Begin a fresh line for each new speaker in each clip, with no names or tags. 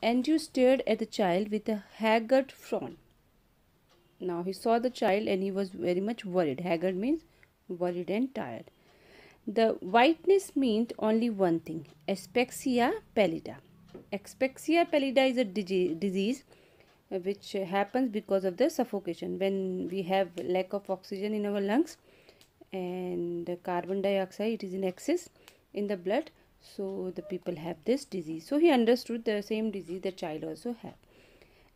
Andrew stared at the child with a haggard frown. Now he saw the child and he was very much worried. Haggard means worried and tired. The whiteness meant only one thing, aspexia pallida. Aspexia pallida is a disease which happens because of the suffocation. When we have lack of oxygen in our lungs and carbon dioxide, it is in excess in the blood, so the people have this disease. So he understood the same disease the child also had,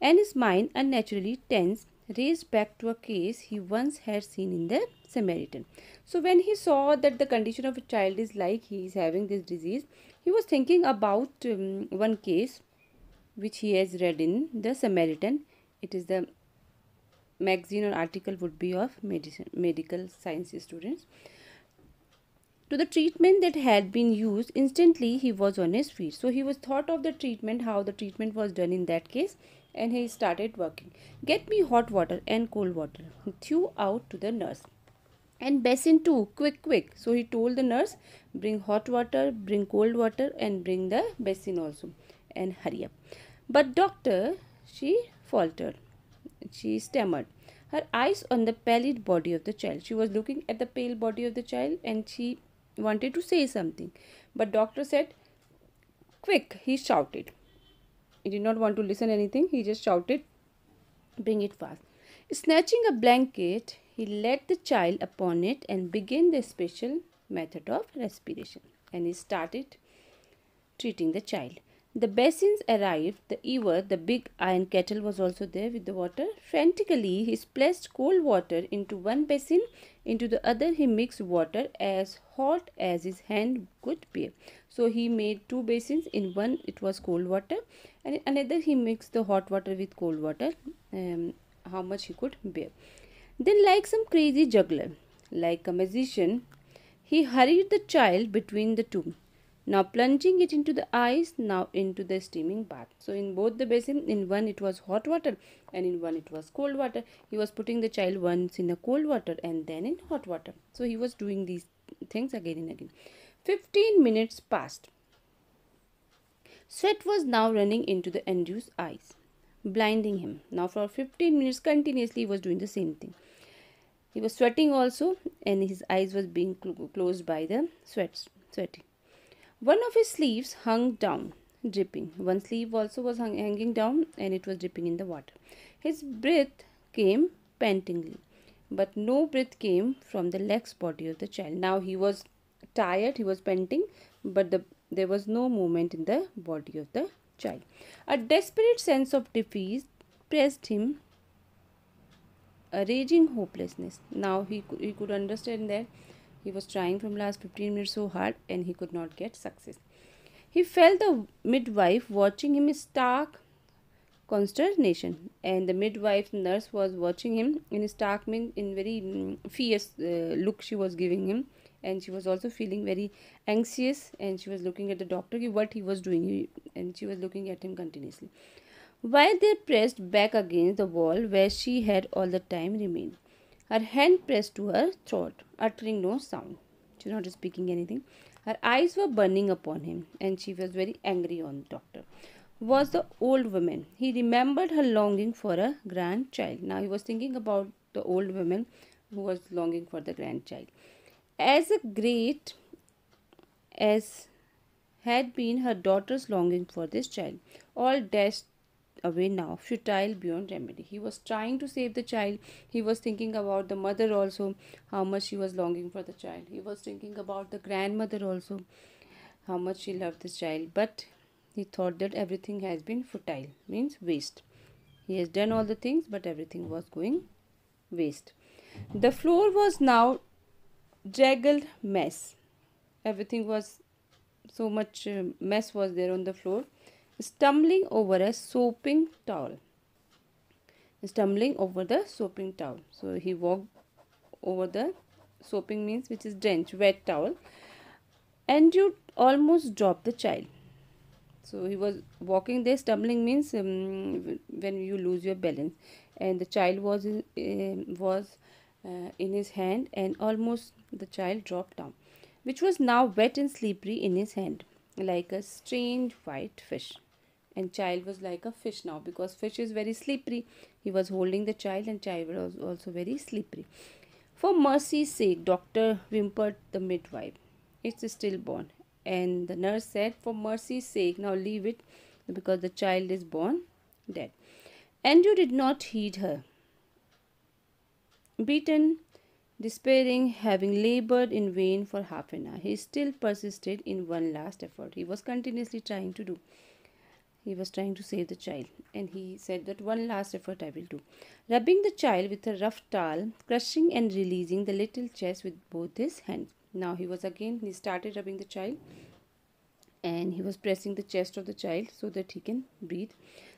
and his mind, unnaturally tense, raced back to a case he once had seen in the Samaritan. So, when he saw that the condition of a child is like he is having this disease, he was thinking about one case which he has read in the Samaritan. It is the magazine or article would be of medical science students. To the treatment that had been used, instantly he was on his feet. So he was thought of the treatment, how the treatment was done in that case, and he started working. Get me hot water and cold water, he threw out to the nurse. And basin too, quick, quick. So he told the nurse, bring hot water, bring cold water, and bring the basin also, and hurry up. But doctor, she faltered. She stammered, her eyes on the pallid body of the child. She was looking at the pale body of the child and she wanted to say something. But doctor said, quick, he shouted. He did not want to listen anything. He just shouted, bring it fast. Snatching a blanket, he laid the child upon it and began the special method of respiration. And he started treating the child. The basins arrived, the ewer, the big iron kettle was also there with the water. Frantically, he splashed cold water into one basin, into the other he mixed water as hot as his hand could bear. So he made two basins. In one it was cold water, and in another he mixed the hot water with cold water, how much he could bear. Then, like some crazy juggler, like a magician, he hurried the child between the two, now plunging it into the ice, now into the steaming bath. So in both the basin, in one it was hot water and in one it was cold water. He was putting the child once in a cold water and then in hot water. So he was doing these things again and again. 15 minutes passed. Sweat was now running into the Andrew's eyes, blinding him. Now for 15 minutes continuously he was doing the same thing. He was sweating also and his eyes was being closed by the sweating. One of his sleeves hung down, dripping. One sleeve also was hanging down and it was dripping in the water. His breath came pantingly, but no breath came from the lax body of the child. Now he was tired, he was panting, but there was no movement in the body of the child. A desperate sense of defeat pressed him, a raging hopelessness. Now he could understand that he was trying from last 15 minutes so hard and he could not get success. He felt the midwife watching him in stark consternation, and the midwife nurse was watching him in stark mean in very fierce look she was giving him, and she was also feeling very anxious and she was looking at the doctor what he was doing, and she was looking at him continuously while they pressed back against the wall where she had all the time remained, her hand pressed to her throat, uttering no sound. She was not speaking anything. Her eyes were burning upon him, and she was very angry on the doctor. Was the old woman. He remembered her longing for a grandchild. Now he was thinking about the old woman who was longing for the grandchild. As great as had been her daughter's longing for this child, all dashed away now, futile beyond remedy. He was trying to save the child. He was thinking about the mother also, how much she was longing for the child. He was thinking about the grandmother also, how much she loved this child. But he thought that everything has been futile, means waste. He has done all the things, but everything was going waste. The floor was now draggled mess. Everything was so much mess was there on the floor. Stumbling over a soaping towel. Stumbling over the soaping towel. So he walked over the soaping means which is drenched, wet towel. And you almost dropped the child. So he was walking there. Stumbling means when you lose your balance. And the child was in his hand, and almost the child dropped down, which was now wet and slippery in his hand, like a strange white fish. and child was like a fish now, because fish is very slippery. He was holding the child, and child was also very slippery. For mercy's sake, doctor whimpered the midwife. It's stillborn. And the nurse said, for mercy's sake, now leave it, because the child is born dead. Andrew did not heed her. Beaten, despairing, having labored in vain for half an hour, he still persisted in one last effort. He was continuously trying to do. He was trying to save the child, and he said that one last effort I will do. Rubbing the child with a rough towel, crushing and releasing the little chest with both his hands. Now he started rubbing the child, and he was pressing the chest of the child so that he can breathe,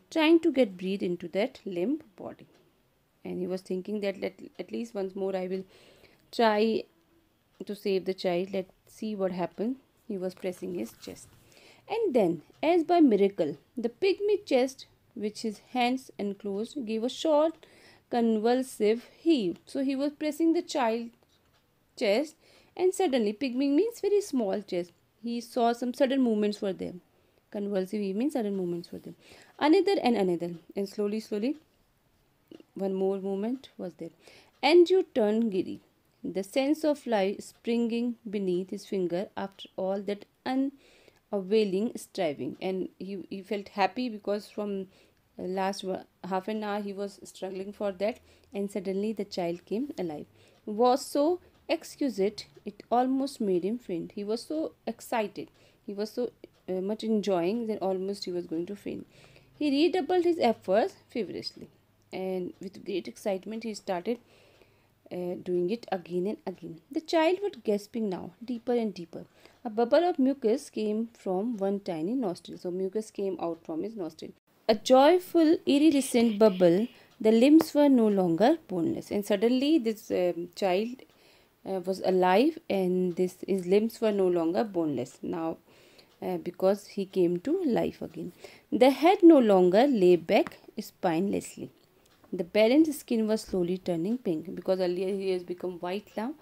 trying to get breathe into that limp body. And he was thinking that at least once more I will try to save the child. Let's see what happened. He was pressing his chest. And then, as by miracle, the pygmy chest, which his hands enclosed, gave a short, convulsive heave. So he was pressing the child chest, and suddenly, pygmy means very small chest. He saw some sudden movements were there. Convulsive heave means sudden movements were there. Another and another, and slowly, slowly, one more movement was there. Andrew turned giddy, the sense of life springing beneath his finger after all that unavailing striving. And he felt happy, because from last half an hour he was struggling for that, and suddenly the child came alive. Was so exquisite, it almost made him faint. He was so excited. He was so much enjoying that almost he was going to faint. He redoubled his efforts feverishly, and with great excitement he started doing it again and again. The child was gasping now, deeper and deeper. A bubble of mucus came from one tiny nostril. So mucus came out from his nostril. A joyful, iridescent bubble. The limbs were no longer boneless. And suddenly this child was alive, and his limbs were no longer boneless. Now because he came to life again. The head no longer lay back spinelessly. The parent's skin was slowly turning pink, because earlier he has become white now,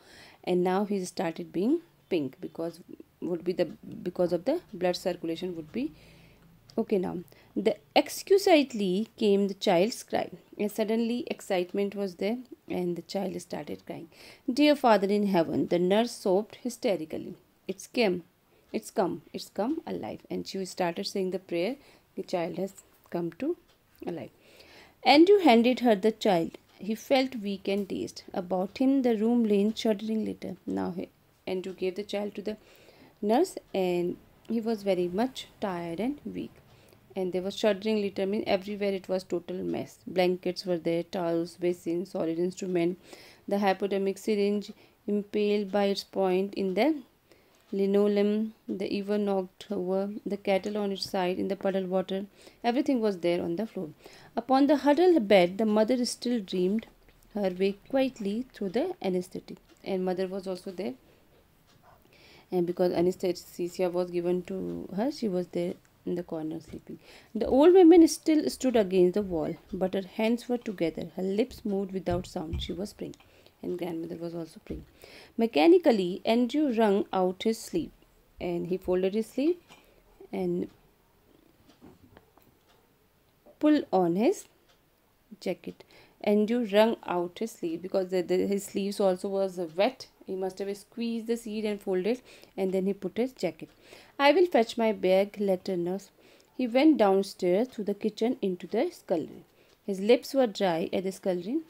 and now he started being pink, because of the blood circulation would be okay now. The excitedly came the child's cry, and suddenly excitement was there, and the child started crying. Dear Father in heaven, the nurse sobbed hysterically. It's come alive. And she started saying the prayer. The child has come to alive. Andrew handed her the child. He felt weak and dazed. About him, the room lay shuddering litter. Now, Andrew gave the child to the nurse, and he was very much tired and weak. And there was shuddering litter, means everywhere it was total mess. Blankets were there, towels, basins, solid instrument, the hypodermic syringe impaled by its point in the linoleum, the ewer knocked over, the kettle on its side in the puddle water. Everything was there on the floor. Upon the huddled bed, the mother still dreamed her way quietly through the anesthetic. And mother was also there. And because anesthesia was given to her, she was there in the corner sleeping. The old woman still stood against the wall, but her hands were together. Her lips moved without sound. She was praying, and grandmother was also praying. Mechanically, Andrew wrung out his sleeve, and he folded his sleeve and pulled on his jacket. Andrew wrung out his sleeve, because his sleeves also was wet. He must have squeezed the seed and folded, and then he put his jacket. I will fetch my bag, later nurse. He went downstairs through the kitchen into the scullery. His lips were dry at the scullery.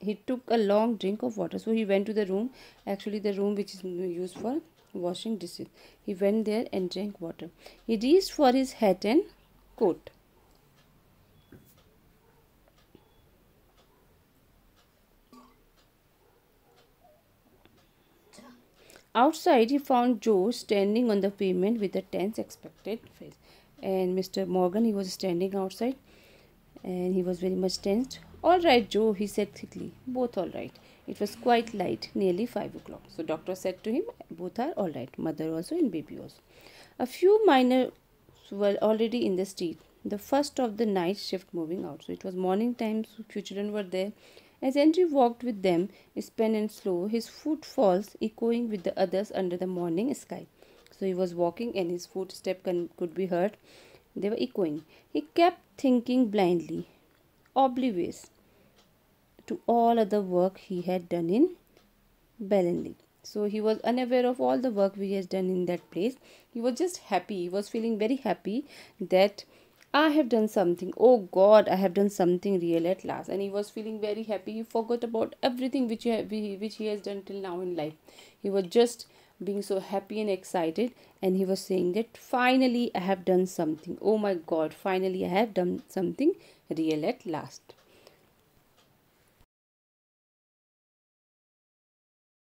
He took a long drink of water. So he went to the room, actually the room which is used for washing dishes. He went there and drank water. He reached for his hat and coat. Outside, he found Joe standing on the pavement with a tense, expectant face. And Mr. Morgan, he was standing outside, and he was very much tensed. All right, Joe, he said thickly. Both all right. It was quite light, nearly 5 o'clock. So doctor said to him, both are all right, mother also and baby also. A few miners were already in the street, the first of the night shift moving out. So it was morning time, so few children were there. As Andrew walked with them, spent and slow, his footfalls echoing with the others under the morning sky. So he was walking, and his footstep could be heard, They were echoing. He kept thinking blindly, oblivious to all other work he had done in Bellingly. So he was unaware of all the work he has done in that place. He was just happy. He was feeling very happy that I have done something. Oh God, I have done something real at last. And he was feeling very happy. He forgot about everything which he has done till now in life. He was just being so happy and excited, and he was saying that finally I have done something. Oh my God, finally I have done something real at last.